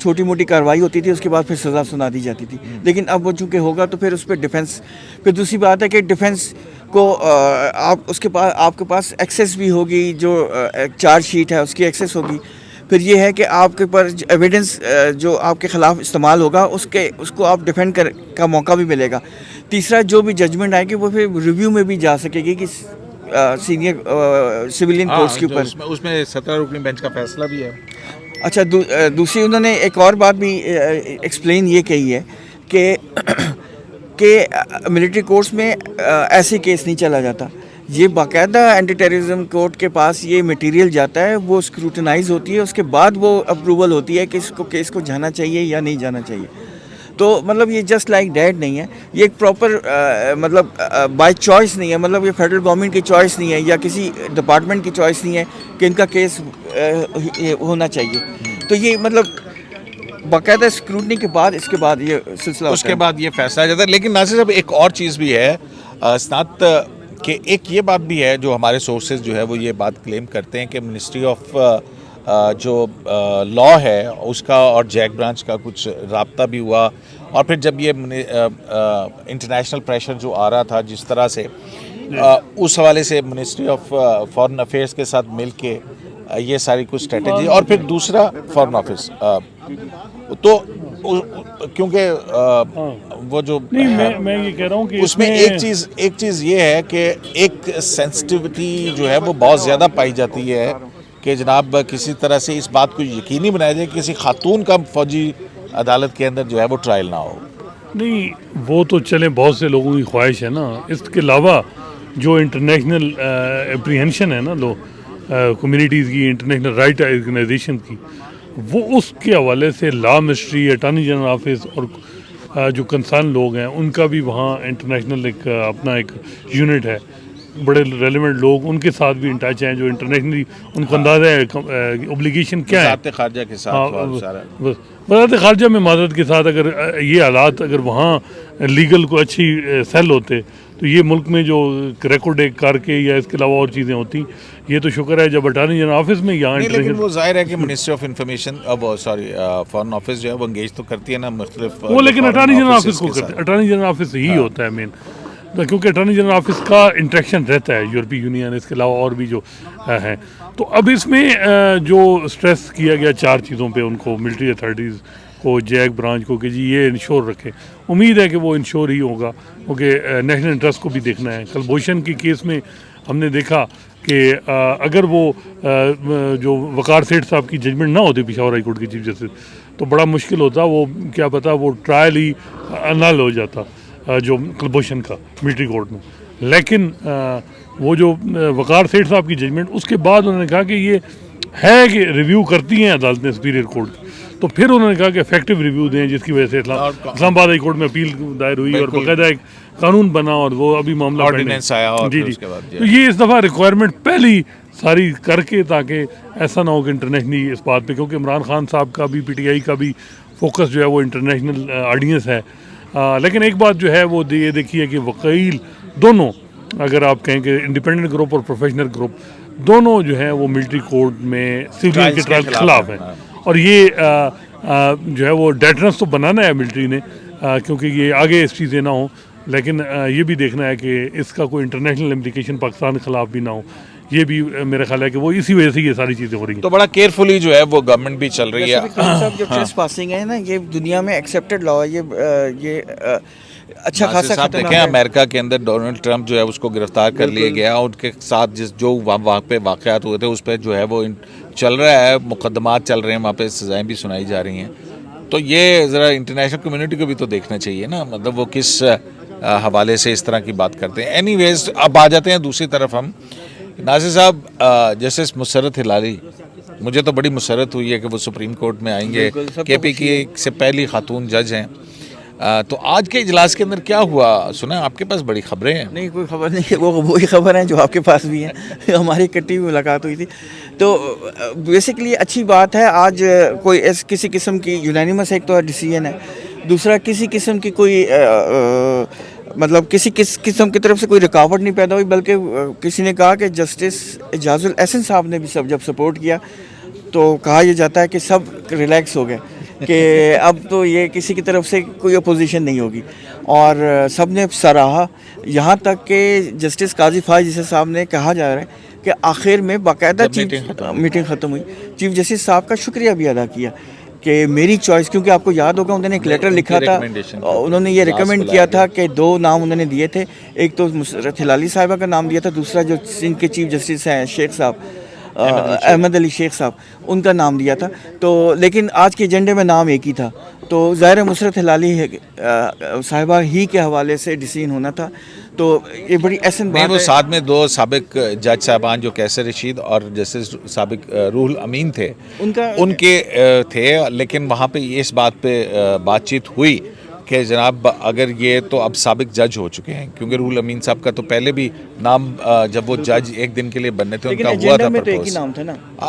چھوٹی موٹی کارروائی ہوتی تھی, اس کے بعد پھر سزا سنا دی جاتی تھی. لیکن اب وہ چونکہ ہوگا تو پھر اس پہ ڈیفینس, پھر دوسری بات ہے کہ ڈیفینس کو آپ اس کے پاس آپ کے پاس ایکسیس بھی ہوگی, جو چارج شیٹ ہے اس کی ایکسیس ہوگی. پھر یہ ہے کہ آپ کے اوپر ایویڈنس جو آپ کے خلاف استعمال ہوگا اس کو آپ ڈیفینڈ کا موقع بھی ملے گا. تیسرا, جو بھی ججمنٹ آئے گی وہ پھر ریویو میں بھی جا سکے گی کہ سینئر سویلین کورٹس کے اوپر. اس میں 17 رکنی بینچ کا فیصلہ بھی ہے. اچھا, دوسری انہوں نے ایک اور بات بھی ایکسپلین یہ کہی ہے کہ ملٹری کورٹس میں ایسے کیس نہیں چلا جاتا. یہ باقاعدہ اینٹی ٹیررزم کورٹ کے پاس یہ مٹیریل جاتا ہے, وہ اسکروٹنائز ہوتی ہے, اس کے بعد وہ اپروول ہوتی ہے کہ اس کو کیس کو جانا چاہیے یا نہیں جانا چاہیے. تو مطلب یہ جسٹ لائک دیٹ نہیں ہے, یہ ایک پراپر مطلب بائی چوائس نہیں ہے, مطلب یہ فیڈرل گورنمنٹ کی چوائس نہیں ہے یا کسی ڈپارٹمنٹ کی چوائس نہیں ہے کہ ان کا کیس ہونا چاہیے. تو یہ مطلب باقاعدہ اسکروٹنی کے بعد اس کے بعد یہ سلسلہ اس کے بعد یہ فیصلہ آ جاتا ہے. لیکن ناصر صاحب ایک اور چیز بھی ہے اسناد, کہ ایک یہ بات بھی ہے جو ہمارے سورسز جو ہے وہ یہ بات کلیم کرتے ہیں کہ منسٹری آف جو لا ہے اس کا اور جیک برانچ کا کچھ رابطہ بھی ہوا, اور پھر جب یہ انٹرنیشنل پریشر جو آ رہا تھا جس طرح سے, اس حوالے سے منسٹری آف فارن افیئرس کے ساتھ مل کے یہ ساری کچھ اسٹریٹجی, اور پھر دوسرا فارن آفس, تو کیونکہ وہ جو میں یہ کہہ رہا ہوں کہ اس میں ایک چیز یہ ہے کہ ایک سینسٹیوٹی جو ہے وہ بہت زیادہ پائی جاتی ہے کہ جناب کسی طرح سے اس بات کو یقینی بنایا جائے کہ کسی خاتون کا فوجی عدالت کے اندر جو ہے وہ ٹرائل نہ ہو. نہیں, وہ تو چلیں بہت سے لوگوں کی خواہش ہے نا. اس کے علاوہ جو انٹرنیشنل اپریہنشن ہے نا کمیونٹیز کی, انٹرنیشنل رائٹ آرگنائزیشن کی, وہ اس کے حوالے سے لا منسٹری, اٹارنی جنرل آفس اور جو کنسرن لوگ ہیں ان کا بھی وہاں انٹرنیشنل ایک اپنا ایک یونٹ ہے, بڑے ریلیونٹ لوگ ان کے ساتھ بھی ان ٹچ ہیں, جو انٹرنیشنلی ان کو اندازہ ہے اوبلیگیشن کیا ہے. وزارت خارجہ کے ساتھ وزارت خارجہ میں معذرت کے ساتھ اگر یہ حالات اگر وہاں لیگل کو اچھی سیل ہوتے تو یہ ملک میں جو ریکارڈ کر کے یا اس کے علاوہ اور چیزیں ہوتی, یہ تو شکر ہے جب اٹارنی جنرل آفس میں یہاں. لیکن وہ ظاہر ہے کہ ministry of information foreign office جو ہے وہ انگیج تو کرتی ہے نا مختلف, وہ لیکن اٹارنی جنرل آفس کو کرتے, اٹارنی جنرل آفس ہی ہوتا ہے مین, کیونکہ اٹارنی جنرل آفس کا انٹریکشن رہتا ہے یورپی یونین, اس کے علاوہ اور بھی جو ہیں. تو اب اس میں جو اسٹریس کیا گیا 4 چیزوں پہ ان کو, ملٹری اتھارٹیز کو, جیک برانچ کو, کہ جی یہ انشور رکھے. امید ہے کہ وہ انشور ہی ہوگا, کیونکہ نیشنل انٹرسٹ کو بھی دیکھنا ہے. کلبھوشن کی کیس میں ہم نے دیکھا کہ اگر وہ جو وقار سیٹھ صاحب کی ججمنٹ نہ ہوتی پشاور ہائی کورٹ کی چیف جسٹس, تو بڑا مشکل ہوتا, وہ کیا پتا وہ ٹرائل ہی انل ہو جاتا جو کلبھوشن کا ملٹری کورٹ میں. لیکن وہ جو وقار سیٹھ صاحب کی ججمنٹ, اس کے بعد انہوں نے کہا کہ یہ ہے کہ ریویو کرتی ہیں عدالتیں سپیریئر کورٹ کی, تو پھر انہوں نے کہا کہ افیکٹو ریویو دیں, جس کی وجہ سے اسلام آباد ہائی کورٹ میں اپیل دائر ہوئی اور باقاعدہ ایک قانون بنا, اور وہ ابھی معاملہ آرڈیننس آیا. جی جی, تو یہ اس دفعہ ریکوائرمنٹ پہلی ساری کر کے, تاکہ ایسا نہ ہو کہ انٹرنیشنلی اس بات پہ, کیونکہ عمران خان صاحب کا بھی پی ٹی آئی کا بھی فوکس جو ہے وہ انٹرنیشنل آڈینس ہے. لیکن ایک بات جو ہے وہ یہ دیکھیے کہ وکیل دونوں, اگر آپ کہیں کہ انڈیپینڈنٹ گروپ اور پروفیشنل گروپ, دونوں جو ہیں وہ ملٹری کورٹ میں سیولین کے ٹرائل کے خلاف ہیں. اور یہ جو ہے وہ ڈیٹرنس تو بنانا ہے ملٹری نے, کیونکہ یہ آگے اس چیزیں نہ ہوں, لیکن یہ بھی دیکھنا ہے کہ اس کا کوئی انٹرنیشنل امپلیکیشن پاکستان کے خلاف بھی نہ ہو. یہ بھی میرا خیال ہے کہ وہ اسی وجہ سے یہ ساری چیزیں ہو رہی ہیں. تو بڑا کیئرفلی جو ہے وہ گورنمنٹ بھی چل رہی ہے. جو ٹریس پاسنگ ہے نا, یہ دنیا میں ایکسیپٹڈ لا ہے, یہ اچھا خاصا خطرناک ہے. امریکہ کے اندر ڈونلڈ ٹرمپ جو ہے اس کو گرفتار کر لیا گیا, ان کے ساتھ جو وہاں پہ واقعات ہوئے تھے اس پہ جو ہے وہ چل رہا ہے, مقدمات چل رہے ہیں وہاں پہ, سزائیں بھی سنائی جا رہی ہیں. تو یہ ذرا انٹرنیشنل کمیونٹی کو بھی تو دیکھنا چاہیے نا, مطلب وہ کس حوالے سے اس طرح کی بات کرتے ہیں. اینی ویز, اب آ جاتے ہیں دوسری طرف ہم. ناصر صاحب, جسٹس مسرت ہلالی, مجھے تو بڑی مسرت ہوئی ہے کہ وہ سپریم کورٹ میں آئیں گے, کے پی کی سے پہلی خاتون جج ہیں. تو آج کے اجلاس کے اندر کیا ہوا, سنا آپ کے پاس بڑی خبریں ہیں؟ نہیں, کوئی خبر نہیں, وہ وہی خبر ہیں جو آپ کے پاس بھی ہیں. ہماری کٹی ہوئی ملاقات ہوئی تھی, تو بیسکلی اچھی بات ہے. آج کوئی کسی قسم کی یونینیمس ایک تو ڈیسیژن ہے, دوسرا کسی قسم کی کوئی مطلب کسی قسم کی طرف سے کوئی رکاوٹ نہیں پیدا ہوئی, بلکہ کسی نے کہا کہ جسٹس اعجاز الاحسن صاحب نے بھی جب سپورٹ کیا تو کہا یہ جاتا ہے کہ سب ریلیکس ہو گئے. کہ اب تو یہ کسی کی طرف سے کوئی اپوزیشن نہیں ہوگی، اور سب نے سراہا، یہاں تک کہ جسٹس قاضی فائز جیسے صاحب نے کہا جا رہا ہے کہ آخر میں باقاعدہ میٹنگ ختم ہوئی، چیف جسٹس صاحب کا شکریہ بھی ادا کیا کہ میری چوائس، کیونکہ آپ کو یاد ہوگا انہوں نے ایک لیٹر لکھا تھا، انہوں نے یہ ریکمینڈ کیا تھا کہ 2 نام انہوں نے دیے تھے، ایک تو مسرت ہلالی صاحبہ کا نام دیا تھا، دوسرا جو سندھ کے چیف جسٹس ہیں شیخ صاحب احمد علی شیخ صاحب، ان کا نام دیا تھا، تو لیکن آج کے ایجنڈے میں نام ایک ہی تھا، تو ظاہر مسرت ہلالی صاحبہ ہی کے حوالے سے ڈیسیژن ہونا تھا، تو یہ بڑی احسن بات ہے۔ وہ ساتھ میں 2 سابق جج صاحبان جو کیسر رشید اور جسٹس سابق روح الامین تھے، ان کے تھے، لیکن وہاں پہ اس بات پہ بات چیت ہوئی کہ جناب اگر یہ تو اب سابق جج ہو چکے ہیں، کیونکہ روح الامین صاحب کا تو پہلے بھی نام جب وہ جج ایک دن کے لیے بننے تھے ان کا ہوا تھا پرپوز،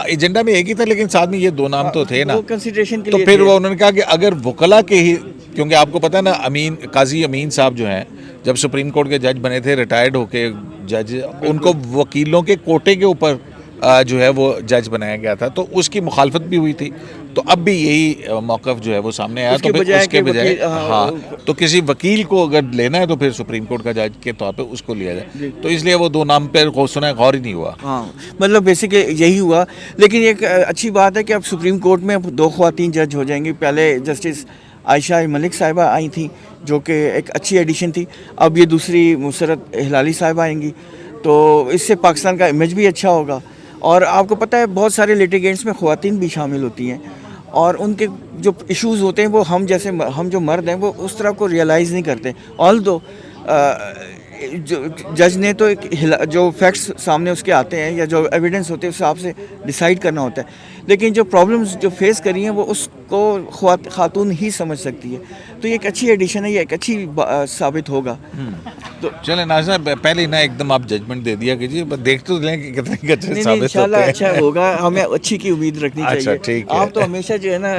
ایجنڈا میں ایک ہی تھا، لیکن ساتھ میں یہ 2 نام تو تھے نا، تو پھر وہ انہوں نے کہا کہ اگر وکلا کے ہی، کیونکہ آپ کو پتہ ہے نا قاضی امین صاحب جو ہیں جب سپریم کورٹ کے جج بنے تھے ریٹائرڈ ہو کے جج، ان کو وکیلوں کے کوٹے کے اوپر جو ہے وہ جج بنایا گیا تھا، تو اس کی مخالفت بھی ہوئی تھی، تو اب بھی یہی موقف جو ہے وہ سامنے آیا، تو پھر اس کے بجائے ہاں تو کسی وکیل کو اگر لینا ہے تو پھر سپریم کورٹ کا جج کے طور پہ اس کو لیا جائے، تو اس لیے وہ 2 نام پہ سنا غور ہی نہیں ہوا۔ ہاں مطلب بیسکلی یہی ہوا، لیکن ایک اچھی بات ہے کہ اب سپریم کورٹ میں 2 خواتین جج ہو جائیں گی، پہلے جسٹس عائشہ ملک صاحبہ آئی تھیں جو کہ ایک اچھی ایڈیشن تھی، اب یہ دوسری مسرت ہلالی صاحبہ آئیں گی، تو اس سے پاکستان کا امیج بھی اچھا ہوگا، اور آپ کو پتہ ہے بہت سارے لیٹیگینٹس میں خواتین بھی شامل ہوتی ہیں، اور ان کے جو ایشوز ہوتے ہیں وہ ہم جو مرد ہیں وہ اس طرح کو ریئلائز نہیں کرتے، آلدو جج نے تو ایک جو فیکٹس سامنے اس کے آتے ہیں یا جو ایویڈنس ہوتے ہیں اس حساب سے ڈیسائیڈ کرنا ہوتا ہے، لیکن جو پرابلمز جو فیس کری ہیں وہ اس کو خاتون ہی سمجھ سکتی ہے، تو یہ ایک اچھی ایڈیشن ہے، یہ ایک اچھی ثابت ہوگا۔ تو چلیں ناظرین پہلے نہ ایک دم آپ ججمنٹ دے دیا کیجیے، دیکھتے تو لیں کہ کتنے اچھے ثابت انشاءاللہ ہوتے ہیں، اچھا ہوگا، ہمیں اچھی کی امید رکھنی چاہیے، آپ تو ہمیشہ جو ہے نا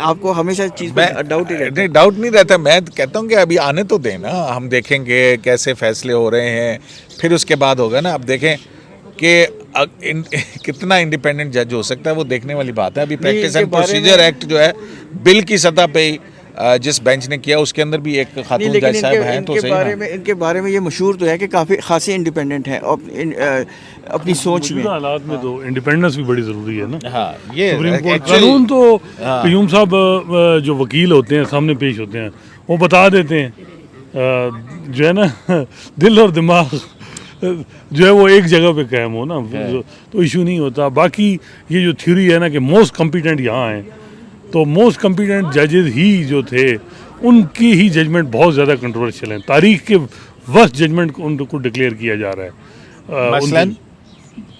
آپ کو ہمیشہ چیز پہ ڈاؤٹ ہی رہتا ہے۔ ڈاؤٹ نہیں رہتا، میں کہتا ہوں کہ ابھی آنے تو دیں نا، ہم دیکھیں گے کیسے فیصلے ہو رہے ہیں، پھر اس کے بعد ہوگا نا، اب دیکھیں کہ کتنا انڈیپینڈنٹ جج ہو سکتا ہے، وہ دیکھنے والی بات ہے۔ ابھی پریکٹس اینڈ پروسیجر ایکٹ جو ہے بل کی سطح پہ جس بینچ نے کیا اس کے اندر بھی ایک خاتون جج صاحب ہیں، تو صحیح ان کے بارے میں یہ مشہور تو ہے کہ کافی خاصی انڈیپینڈنٹ ہیں اپنی سوچ میں، حالات میں تو انڈیپینڈنس بھی بڑی ضروری ہے نا۔ ہاں یہ سپریم کورٹ قانون تو قیوم صاحب جو وکیل ہوتے ہیں سامنے پیش ہوتے ہیں وہ بتا دیتے ہیں، جو ہے نا دل اور دماغ جو ہے وہ ایک جگہ پہ قائم ہو نا، تو ایشو نہیں ہوتا۔ باقی یہ جو تھیوری ہے نا کہ موسٹ کمپیٹنٹ یہاں ہیں، تو موسٹ کمپیٹنٹ ججز ہی جو تھے ان کی ہی ججمنٹ بہت زیادہ کنٹروورشل ہیں، تاریخ کے ورسٹ ججمنٹ کو ان کو ڈکلیئر کیا جا رہا ہے، مثلاً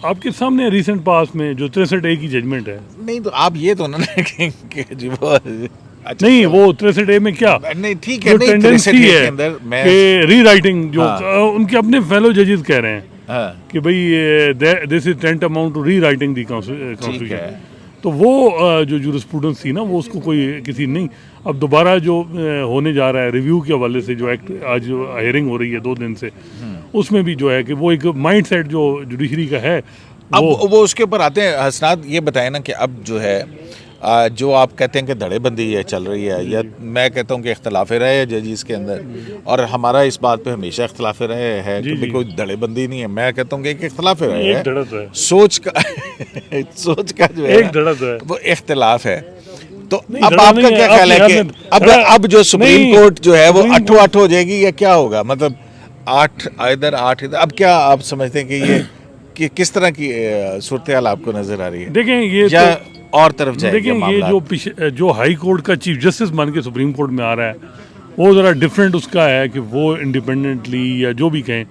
آپ کے سامنے ریسنٹ پاس میں جو 63A کی ججمنٹ ہے۔ نہیں تو آپ یہ تو نہ کہ جی وہ نہیں وہ 63A میں کیا نہیں ٹھیک ہے، جو نہیں ٹینڈنسی ہے کہ ری رائٹنگ جو ان کے اپنے فیلو ججز کہہ رہے ہیں کہ بھئی this is tantamount to rewriting the constitution, تو وہ جو جورسپروڈنس تھی نا وہ اس کو کوئی کسی نہیں، اب دوبارہ جو ہونے جا رہا ہے ریویو کے حوالے سے جو ایکٹ آج ہیئرنگ ہو رہی ہے 2 دن سے، اس میں بھی جو ہے کہ وہ ایک مائنڈ سیٹ جو جوڈیشری کا ہے اب وہ اس کے اوپر آتے ہیں۔ حسنات یہ بتائیں نا کہ اب جو ہے جو آپ کہتے ہیں کہ دھڑے بندی یہ چل رہی ہے، یا میں کہتا ہوں کہ اختلاف رائے ہے ججز کے اندر، اور ہمارا اس بات پہ ہمیشہ اختلاف رائے ہے کہ کوئی دھڑے بندی نہیں ہے، میں کہتا ہوں کہ ایک اختلاف رائے ہے، سوچ کا جو ہے وہ اختلاف ہے۔ تو اب آپ کا کیا خیال ہے کہ اب جو سپریم کورٹ جو ہے وہ 8 ہو جائے گی یا کیا ہوگا؟ مطلب 8 ادھر اب کیا آپ سمجھتے ہیں کہ یہ کہ کس طرح کی صورتحال آپ کو نظر آ رہی ہے؟ دیکھیں یہ اور طرف جائے گا معاملات؟ یہ جو ہائی کورٹ کا چیف جسٹس بن کے سپریم کورٹ میں آ رہا ہے وہ ذرا ڈفرینٹ اس کا ہے کہ وہ انڈیپینڈنٹلی یا جو بھی کہیں،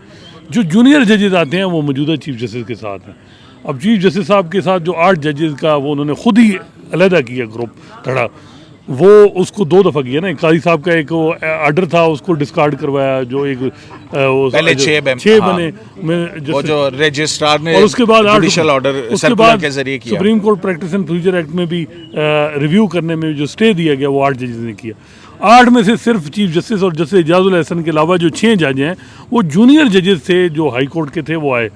جو جونیئر ججز آتے ہیں وہ موجودہ چیف جسٹس کے ساتھ ہیں۔ اب چیف جسٹس صاحب کے ساتھ جو 8 ججز کا وہ انہوں نے خود ہی علیحدہ کیا گروپ دھڑا، وہ اس کو 2 دفعہ کیا نا، قاضی صاحب کا ایک آرڈر تھا اس کو ڈسکارڈ کروایا، جو ایک پہلے 6 بنے وہ جو رجسٹرار نے، اور اس کے بعد جوڈیشل آرڈر سرکولر کے ذریعے کیا، supreme court practice and procedure act میں بھی ریویو کرنے میں جو اسٹے دیا گیا وہ 8 ججز نے کیا۔ 8 میں سے صرف چیف جسٹس اور جسٹس اعجاز الاحسن کے علاوہ جو 6 جج ہیں وہ جونیئر ججز تھے جو ہائی کورٹ کے تھے وہ آئے۔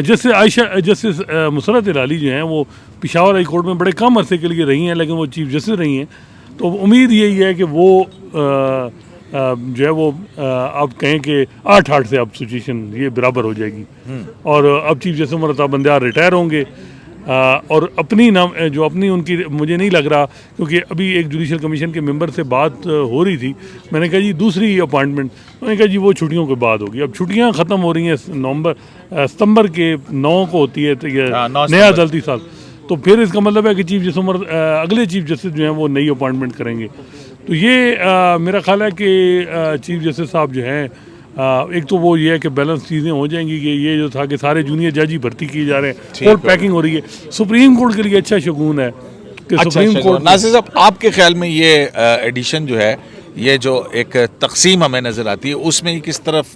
جسٹس مسرت ہلالی جو ہیں وہ پشاور ہائی کورٹ میں بڑے کم عرصے کے لیے رہی ہیں، لیکن وہ چیف جسٹس رہی ہیں، تو امید یہی ہے کہ وہ جو ہے وہ آپ کہیں کہ 8-8 سے اب سچویشن یہ برابر ہو جائے گی، اور اب chief justice Umar Ata بندیار retire ہوں گے، اور اپنی نام جو اپنی ان کی مجھے نہیں لگ رہا، کیونکہ ابھی ایک جوڈیشل کمیشن کے ممبر سے بات ہو رہی تھی، میں نے کہا جی دوسری اپوائنٹمنٹ، میں نے کہا جی وہ چھٹیوں کے بعد ہوگی، اب چھٹیاں ختم ہو رہی ہیں ستمبر کے 9 کو ہوتی ہے نیا عدالتی سال، تو پھر اس کا مطلب ہے کہ چیف جسٹس اگلے چیف جسٹس جو ہیں وہ نئی اپوائنٹمنٹ کریں گے. تو یہ میرا خیال ہے کہ چیف جسٹس صاحب جو ہیں ایک تو وہ یہ ہے کہ بیلنس چیزیں ہو جائیں گی، کہ یہ جو تھا کہ سارے جونیئر جج ہی بھرتی کیے جا رہے ہیں، کورٹ پیکنگ ہو رہی ہے. سپریم کورٹ کے لیے اچھا شگون ہے کہ سپریم کورٹ. ناصر صاحب آپ کے خیال میں یہ ایڈیشن جو ہے، یہ جو ایک تقسیم ہمیں نظر آتی ہے، اس میں کس طرف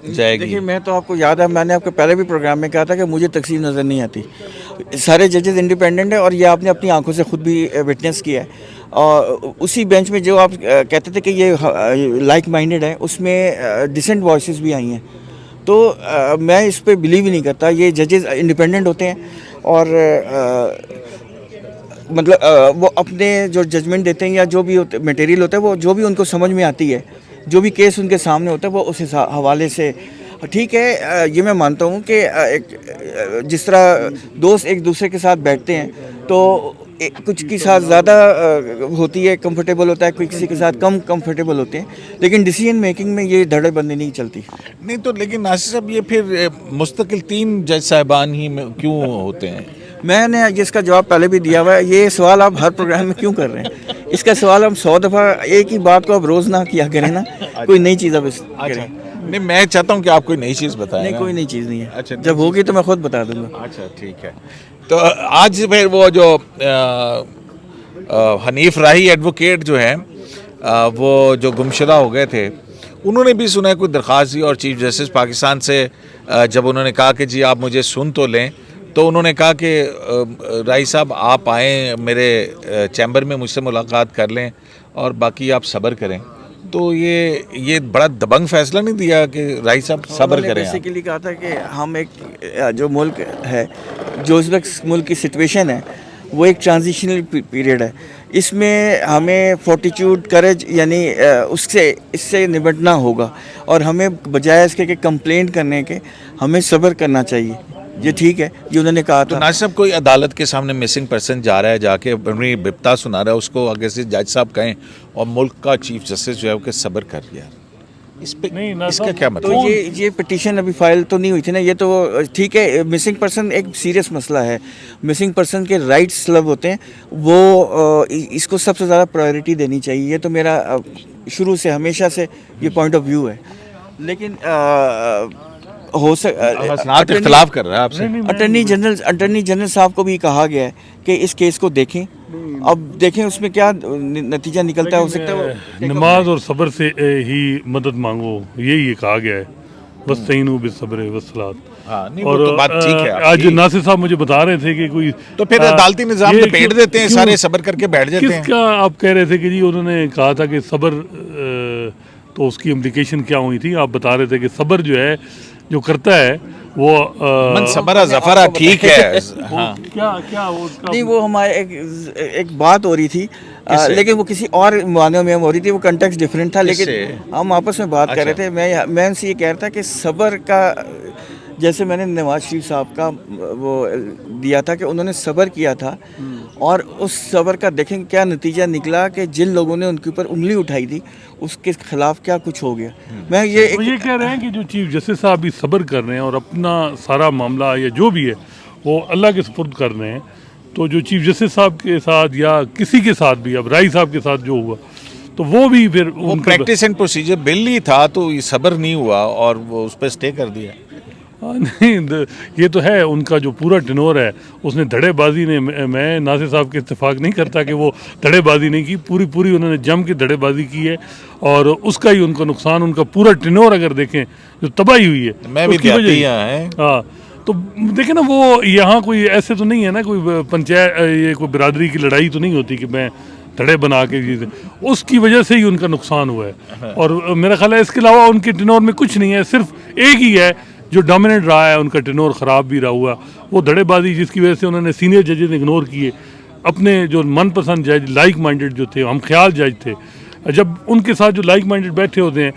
جائے گی؟ دیکھیے میں تو آپ کو یاد ہے، میں نے آپ کو پہلے بھی پروگرام میں کہا تھا کہ مجھے تقسیم نظر نہیں آتی. سارے ججز انڈیپینڈنٹ ہیں، اور یہ آپ نے اپنی آنکھوں سے خود بھی وٹنس کیا ہے. اور اسی بینچ میں جو آپ کہتے تھے کہ یہ لائک مائنڈڈ ہے، اس میں ڈسنٹ وائسز بھی آئی ہیں. تو میں اس پہ بلیو ہی نہیں کرتا. یہ ججز انڈیپینڈنٹ ہوتے ہیں، اور مطلب وہ اپنے جو ججمنٹ دیتے ہیں یا جو بھی مٹیریل ہوتا ہے، وہ جو بھی ان کو سمجھ میں آتی ہے، جو بھی کیس ان کے سامنے ہوتا ہے، وہ اس حوالے سے ٹھیک ہے. یہ میں مانتا ہوں کہ جس طرح دوست ایک دوسرے کے ساتھ بیٹھتے ہیں تو کچھ کے ساتھ زیادہ ہوتی ہے، کمفرٹیبل ہوتا ہے، کوئی کسی کے ساتھ کم کمفرٹیبل ہوتے ہیں، لیکن ڈیسیجن میکنگ میں یہ دھڑے بندی نہیں چلتی. نہیں تو لیکن ناصر صاحب یہ پھر مستقل 3 جج صاحبان ہی کیوں ہوتے ہیں؟ میں نے اس کا جواب پہلے بھی دیا ہوا ہے. یہ سوال آپ ہر پروگرام میں کیوں کر رہے ہیں؟ اس کا سوال ہم 100 دفعہ ایک ہی بات کو آپ روز نہ کیا کریں نا، کوئی نئی چیز آپ کریں. نہیں میں چاہتا ہوں کہ آپ کوئی نئی چیز بتائیں. نہیں کوئی نئی چیز نہیں ہے. اچھا جب ہوگی تو میں خود بتا دوں گا. اچھا ٹھیک ہے. تو آج پھر وہ جو حنیف راہی ایڈوکیٹ جو ہیں، وہ جو گمشدہ ہو گئے تھے، انہوں نے بھی سنا ہے کوئی درخواست دی، اور چیف جسٹس پاکستان سے جب انہوں نے کہا کہ جی آپ مجھے سن تو لیں، تو انہوں نے کہا کہ راہی صاحب آپ آئیں میرے چیمبر میں، مجھ سے ملاقات کر لیں، اور باقی آپ صبر کریں. تو یہ بڑا دبنگ فیصلہ نہیں دیا کہ راہی صاحب صبر کریں؟ بیسیکلی کہا تھا کہ ہم ایک جو ملک ہے، جو اس وقت ملک کی سچویشن ہے، وہ ایک ٹرانزیشنل پیریڈ ہے. اس میں ہمیں فورٹیچیوڈ، کریج، یعنی اس سے نمٹنا ہوگا، اور ہمیں بجائے اس کے کہ کمپلینٹ کرنے کے ہمیں صبر کرنا چاہیے. یہ ٹھیک ہے، یہ انہوں نے کہا تھا. ناصر صاحب کوئی عدالت کے سامنے مسنگ پرسن جا رہا ہے، جا کے اپنی بپتا سنا رہا ہے، اس کو آگے سے جج صاحب کہیں اور ملک کا چیف جسٹس جو ہے وہ کہ صبر کر یار، اس پہ اس کا کیا مطلب؟ تو یہ پٹیشن ابھی فائل تو نہیں ہوئی تھی نا. یہ تو ٹھیک ہے، مسنگ پرسن ایک سیریس مسئلہ ہے. مسنگ پرسن کے رائٹس لب ہوتے ہیں، وہ اس کو سب سے زیادہ پرائیورٹی دینی چاہیے. یہ تو میرا شروع سے ہمیشہ سے یہ پوائنٹ آف ویو ہے. لیکن اختلاف کر رہا ہے آپ سے. اٹارنی جنرل صاحب کو بھی کہا گیا ہے کہ اس کیس کو دیکھیں. اب دیکھیں اس میں کیا نتیجہ نکلتا ہے. ہو سکتا ہے نماز اور صبر سے ہی مدد مانگو، یہی کہا گیا ہے. وَاسْتَعِینُوا بِالصَّبْرِ وَالصَّلَاةِ. اور آج ناصر صاحب مجھے بتا رہے تھے کہ کوئی تو پھر عدالتی نظام میں پیٹ دیتے ہیں، سارے صبر کر کے بیٹھ جاتے ہیں. کس کا آپ کہہ رہے تھے کہ جی انہوں نے کہا تھا کہ صبر، تو اس کی امپلیکیشن کیا ہوئی تھی؟ آپ بتا رہے تھے کہ صبر جو ہے جو کرتا ہے وہ من صبر ظفر. ٹھیک ہے. کیا نہیں، وہ ہمارے ایک بات ہو رہی تھی، لیکن وہ کسی اور معنیوں میں ہو رہی تھی، وہ کنٹیکسٹ ڈفرینٹ تھا، لیکن ہم آپس میں بات کر رہے تھے. میں ان سے یہ کہہ رہا تھا کہ صبر کا، جیسے میں نے نواز شریف صاحب کا وہ دیا تھا کہ انہوں نے صبر کیا تھا، اور اس صبر کا دیکھیں کیا نتیجہ نکلا کہ جن لوگوں نے ان کے اوپر انگلی اٹھائی تھی اس کے خلاف کیا کچھ ہو گیا. میں یہ کہہ رہے ہیں کہ جو چیف جسٹس صاحب بھی صبر کر رہے ہیں اور اپنا سارا معاملہ یا جو بھی ہے وہ اللہ کے سپرد کر رہے ہیں. تو جو چیف جسٹس صاحب کے ساتھ یا کسی کے ساتھ بھی، اب راہی صاحب کے ساتھ جو ہوا، تو وہ بھی پھر پریکٹس اینڈ پروسیجر بل ہی تھا، تو یہ صبر نہیں ہوا اور وہ اس پہ اسٹے کر دیا. نہیں، یہ تو ہے ان کا جو پورا ٹنور ہے، اس نے دھڑے بازی نے، میں ناصر صاحب کے اتفاق نہیں کرتا کہ وہ دھڑے بازی نہیں کی، پوری انہوں نے جم کے دھڑے بازی کی ہے، اور اس کا ہی ان کا نقصان، ان کا پورا ٹنور اگر دیکھیں جو تباہی ہوئی ہے. میں بھی ہاں، تو دیکھیں نا، وہ یہاں کوئی ایسے تو نہیں ہے نا، کوئی پنچایت، یہ کوئی برادری کی لڑائی تو نہیں ہوتی کہ میں دھڑے بنا کے، اس کی وجہ سے ہی ان کا نقصان ہوا ہے. اور میرا خیال ہے اس کے علاوہ ان کے ٹنور میں کچھ نہیں ہے، صرف ایک ہی ہے جو ڈومیننٹ رہا ہے، ان کا ٹنور خراب بھی رہا ہوا، وہ دھڑے بازی، جس کی وجہ سے انہوں نے سینئر ججز اگنور کیے. اپنے جو من پسند جج لائک مائنڈیڈ جو تھے ہم خیال جج تھے جب ان کے ساتھ جو لائک مائنڈیڈ بیٹھے ہوتے ہیں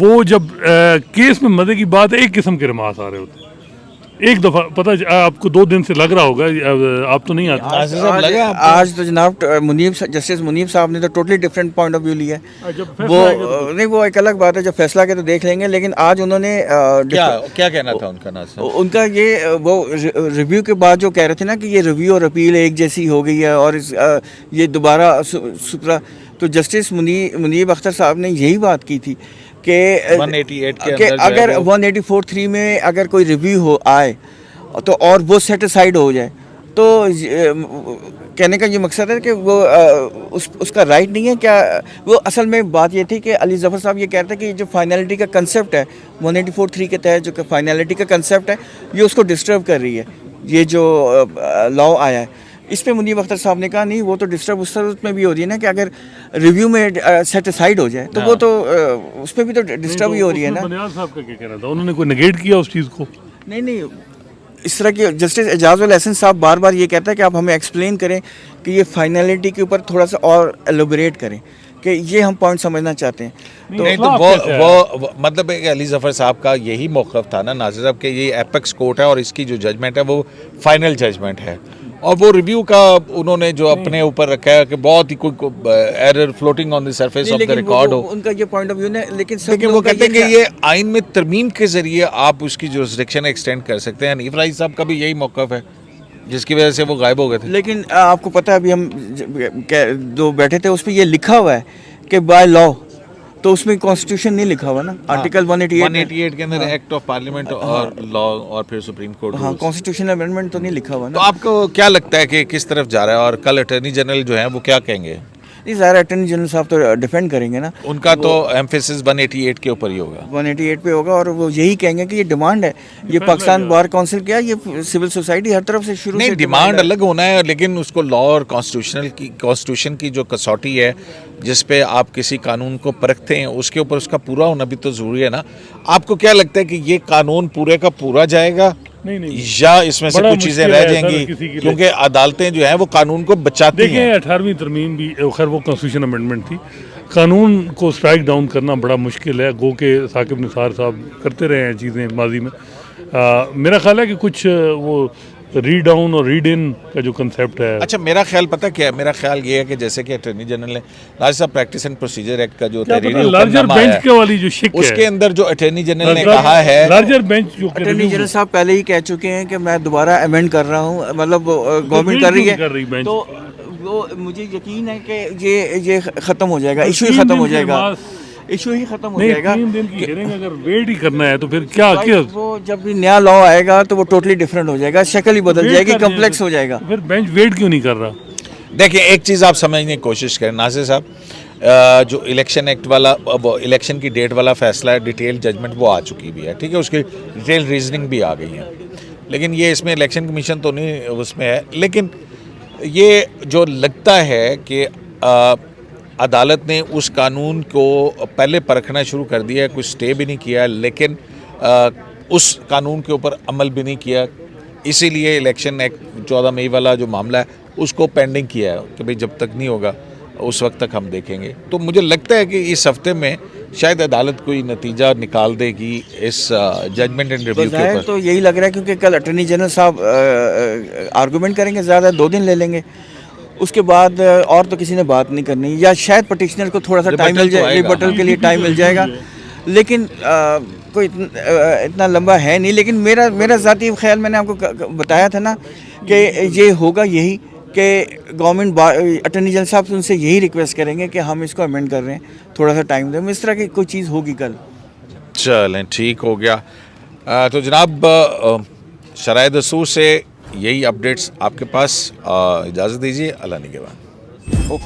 وہ جب کیس میں مزے کی بات ہے ایک قسم کے رماس آ رہے ہوتے ہیں. ایک دفعہ پتہ آپ کو 2 دن سے لگ رہا ہوگا آپ تو نہیں آتے آج تو جناب جسٹس منیب صاحب نے تو totally different point of view لیا ہے. وہ نہیں وہ ایک الگ بات ہے جب فیصلہ کے تو دیکھ لیں گے لیکن آج انہوں نے کیا کہنا تھا ان کا ناصر؟ ان کا یہ وہ ریویو کے بعد جو کہہ رہے تھے نا کہ یہ ریویو اور اپیل ایک جیسی ہو گئی ہے اور یہ دوبارہ سپرا تو جسٹس منیب اختر صاحب نے یہی بات کی تھی کہ 188 کہ اگر 184(3) میں اگر کوئی ریویو آئے تو اور وہ سیٹسفائیڈ ہو جائے تو کہنے کا یہ مقصد ہے کہ وہ اس کا رائٹ نہیں ہے کیا. وہ اصل میں بات یہ تھی کہ علی ظفر صاحب یہ کہتے ہیں کہ جو فائنلٹی کا کنسیپٹ ہے 184(3) کے تحت جو فائنلٹی کا کنسیپٹ ہے یہ اس کو ڈسٹرب کر رہی ہے. یہ جو لا آیا ہے اس پہ منیب اختر صاحب نے کہا نہیں وہ تو ڈسٹرب اس صورت میں بھی ہو رہی ہے نا کہ اگر ریویو میں سیٹسفائیڈ ہو جائے تو وہ تو اس میں بھی تو ڈسٹرب ہی ہو رہی ہے نا. بنیاد صاحب کا کیا کہنا تھا انہوں نے کوئی نگیٹ کیا اس چیز کو؟ نہیں اس طرح کی جسٹس اعجاز الاحسن صاحب بار بار یہ کہتا ہے کہ آپ ہمیں ایکسپلین کریں کہ یہ فائنلٹی کے اوپر تھوڑا سا اور ایلوبریٹ کریں کہ یہ ہم پوائنٹ سمجھنا چاہتے ہیں. نہیں تو وہ مطلب ہے کہ علی ظفر صاحب کا یہی موقف تھا نا ناصر صاحب کہ یہ ایپیکس کورٹ ہے اور اس کی جو ججمنٹ ہے وہ فائنل ججمنٹ ہے اور وہ ریویو کا انہوں نے جو اپنے اوپر رکھا ہے کہ بہت ہی کوئی error floating on the surface of the record ہو. ان کا یہ پوائنٹ آف ویو ہے لیکن وہ کہتے ہیں کہ یہ آئین میں ترمیم کے ذریعے آپ اس کی جورسڈکشن ایکسٹینڈ کر سکتے ہیں. حنیف رائی صاحب کا بھی یہی موقف ہے جس کی وجہ سے وہ غائب ہو گئے تھے. لیکن آپ کو پتہ ہے ابھی ہم جو بیٹھے تھے اس پہ یہ لکھا ہوا ہے کہ بائی لا تو اس میں کانسٹیٹیوشن نہیں لکھا ہوا نا. آرٹیکل 188 کے اندر ایکٹ آف پارلیمنٹ اور لا اور پھر سپریم کورٹ ہاں کانسٹیٹیوشنل امینڈمنٹ تو نہیں لکھا ہوا نا. تو آپ کو کیا لگتا ہے کہ کس طرف جا رہا ہے اور کل اٹارنی جنرل جو ہیں وہ کیا کہیں گے؟ نہیں ظاہر اٹارنی جنرل صاحب تو ڈیفینڈ کریں گے نا. ان کا تو ایمفیسس 188 کے اوپر ہی ہوگا 188 پہ ہوگا اور وہ یہی کہیں گے کہ یہ ڈیمانڈ ہے. یہ پاکستان بار کونسل کیا یہ سول سوسائٹی ہر طرف سے شروع نہیں ڈیمانڈ الگ ہونا ہے لیکن اس کو لا اور کانسٹیٹیوشن کی جو کسوٹی ہے جس پہ آپ کسی قانون کو پرکھتے ہیں اس کے اوپر اس کا پورا ہونا بھی تو ضروری ہے نا. آپ کو کیا لگتا ہے کہ یہ قانون پورے کا پورا جائے گا یا اس میں سے کچھ چیزیں رہ جائیں گی کیونکہ عدالتیں جو ہیں وہ قانون کو بچاتی ہیں. دیکھیں 18ویں ترمیم بھی خیر وہ کانسٹیٹیوشن امینڈمنٹ تھی. قانون کو اسٹرائک ڈاؤن کرنا بڑا مشکل ہے. گو کہ ثاقب نثار صاحب کرتے رہے ہیں چیزیں ماضی میں. میرا خیال ہے کہ کچھ وہ ریڈ ڈاؤن اور ریڈ ان کا جو کنسیپٹ ہے. اچھا میرا خیال پتہ کیا ہے میرا خیال یہ ہے کہ جیسے کہ اٹارنی جنرل نے راج صاحب پریکٹس اینڈ پروسیجر ایکٹ کا جو تحریری لارجر بینچ کے والی جو شک ہے اس کے اندر جو اٹارنی جنرل نے کہا ہے لارجر بینچ جو اٹارنی جنرل صاحب پہلے ہی کہہ چکے ہیں کہ میں دوبارہ ایمینڈ کر رہا ہوں مطلب گورنمنٹ کر رہی ہے تو وہ مجھے یقین ہے کہ یہ ختم ہو جائے گا. ایشو ہی ختم ہو جائے گا. ایشو ہی ختم ہو جائے گا. 3 دن کی ہیئرنگ اگر ویٹ ہی کرنا ہے تو پھر کیا وہ جب بھی نیا لا آئے گا تو وہ ٹوٹلی ڈفرینٹ ہو جائے گا. شکل ہی بدل جائے گی کمپلیکس ہو جائے گا. پھر بینچ ویٹ کیوں نہیں کر رہا؟ دیکھیں ایک چیز آپ سمجھنے کی کوشش کریں ناصر صاحب جو الیکشن ایکٹ والا الیکشن کی ڈیٹ والا فیصلہ ہے ڈیٹیل ججمنٹ وہ آ چکی بھی ہے ٹھیک ہے. اس کی ڈیٹیل ریزننگ بھی آ گئی ہے لیکن یہ اس میں الیکشن کمیشن تو نہیں اس میں ہے. لیکن یہ جو لگتا ہے کہ عدالت نے اس قانون کو پہلے پرکھنا شروع کر دیا ہے. کچھ سٹے بھی نہیں کیا لیکن اس قانون کے اوپر عمل بھی نہیں کیا. اسی لیے الیکشن ایکٹ 14 مئی والا جو معاملہ ہے اس کو پینڈنگ کیا ہے کہ بھئی جب تک نہیں ہوگا اس وقت تک ہم دیکھیں گے. تو مجھے لگتا ہے کہ اس ہفتے میں شاید عدالت کوئی نتیجہ نکال دے گی اس ججمنٹ اینڈ ریویو کے اوپر. تو یہی لگ رہا ہے کیونکہ کل اٹارنی جنرل صاحب آرگومنٹ کریں گے زیادہ 2 دن لے لیں گے. اس کے بعد اور تو کسی نے بات نہیں کرنی یا شاید پٹیشنر کو تھوڑا سا ٹائم مل جائے ریبٹل کے لیے ٹائم مل جائے گا لیکن کوئی اتنا لمبا ہے نہیں. لیکن میرا ذاتی خیال میں نے آپ کو بتایا تھا نا کہ یہ ہوگا یہی کہ گورنمنٹ اٹارنی جنرل صاحب سے ان سے یہی ریکویسٹ کریں گے کہ ہم اس کو امینڈ کر رہے ہیں تھوڑا سا ٹائم دیں. اس طرح کی کوئی چیز ہوگی کل. چلیں ٹھیک ہو گیا. تو جناب شرائع دستور سے یہی اپڈیٹس آپ کے پاس. اجازت دیجیے. اللہ نگہبان.